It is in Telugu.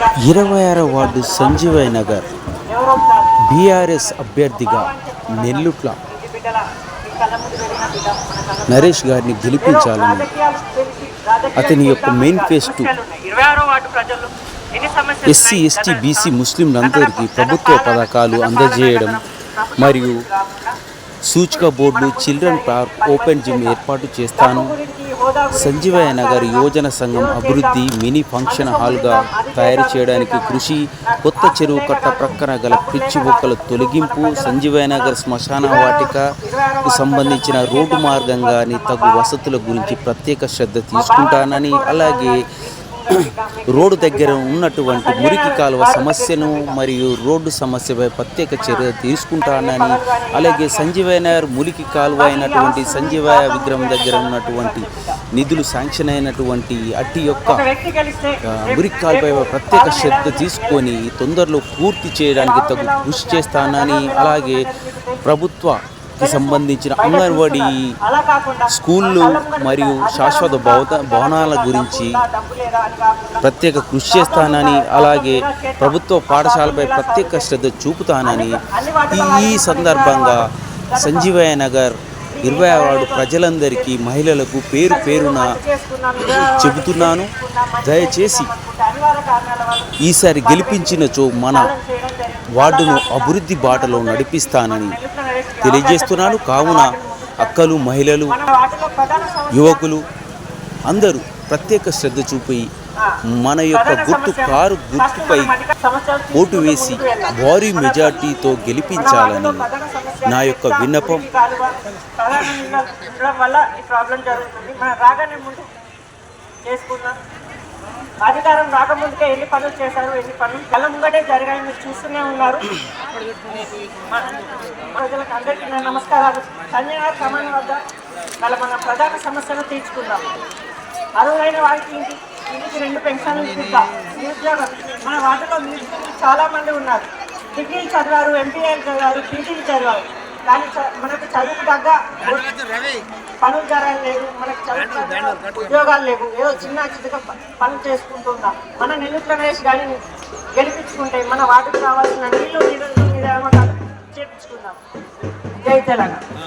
26వ వార్డు సంజీవయ్య నగర్ బీఆర్ఎస్ అభ్యర్థిగా నెల్లుట్ల నరేష్ గారిని గెలిపించాలని అతని యొక్క మేనిఫెస్టో ఎస్సీ ఎస్టీ బీసీ ముస్లింలందరికీ ప్రభుత్వ పథకాలు అందజేయడం మరియు సూచిక బోర్డులు, చిల్డ్రన్ పార్క్, ఓపెన్ జిమ్ ఏర్పాటు చేస్తాను. సంజీవయ్య నగర్ యువజన సంఘం అభివృద్ధి మినీ ఫంక్షన్ హాల్గా తయారు చేయడానికి కృషి, కొత్త చెరువు కట్ట ప్రక్కన గల పిచ్చి మొక్కల తొలగింపు, సంజీవయ్య నగర్ శ్మశాన వాటికకు సంబంధించిన రోడ్డు మార్గంగాని తగు వసతుల గురించి ప్రత్యేక శ్రద్ధ తీసుకుంటానని, అలాగే రోడ్డు దగ్గర ఉన్నటువంటి మురికి కాలువ సమస్యను మరియు రోడ్డు సమస్యపై ప్రత్యేక చర్య తీసుకుంటానని, అలాగే సంజీవయ్య నగర్ మురికి కాలువ అయినటువంటి సంజీవయ్య విగ్రహం దగ్గర ఉన్నటువంటి నిధులు శాంక్షన్ అయినటువంటి అట్టి యొక్క మురికి కాలువపై ప్రత్యేక శ్రద్ధ తీసుకొని తొందరలో పూర్తి చేయడానికి తగు కృషి చేస్తానని, అలాగే ప్రభుత్వకి సంబంధించిన అంగన్వాడీ స్కూళ్ళు మరియు శాశ్వత భవనాల గురించి ప్రత్యేక కృషి చేస్తానని, అలాగే ప్రభుత్వ పాఠశాలపై ప్రత్యేక శ్రద్ధ చూపుతానని ఈ సందర్భంగా సంజీవయ్య నగర్ 20వ వార్డు ప్రజలందరికీ, మహిళలకు పేరు పేరున చెబుతున్నాను. దయచేసి ఈసారి గెలిపించినచో మన వార్డును అభివృద్ధి బాటలో నడిపిస్తానని తెలియజేస్తున్నాను. కావున అక్కలు, మహిళలు, యువకులు అందరూ ప్రత్యేక శ్రద్ధ చూపి మన యొక్క కారు గుర్తుపై ఓటు వేసి భారీ మెజార్టీతో గెలిపించాలని నా యొక్క విన్నపం. అధికారం రాకముందుకే ఎన్ని పనులు చేశారు, ఎన్ని పనులు కళ్ళ ముంగటే జరిగాయి, మీరు చూస్తూనే ఉన్నారు. ప్రజలకు అందరికీ నా నమస్కారాలు. సంజయ్ గారు కమాన్ వద్ద మన ప్రధాన సమస్యలు తీర్చుకుందాం. అర్హులైన వారికి ఇంటికి 2 పెన్షన్లు ఇద్దాం. నిరుద్యోగం మన వాటిలో నిరుద్యోగులు చాలామంది ఉన్నారు. డిగ్రీలు చదివారు, ఎంపీఏలు చదివారు, పీజీలు చదివారు, కానీ మనకు చదువుకు తగ్గ పనులు జరగలేదు, మనకు చదువు ఉద్యోగాలు లేవు. ఏదో చిన్నగా పనులు చేసుకుంటున్నాం. మన నెల్లుట్ల నరేష్ గారిని గెలిపించుకుంటే మన వాటికి కావాల్సిన నీళ్లు నియామకాలు చేపించుకుందాం. జై తెలంగాణ.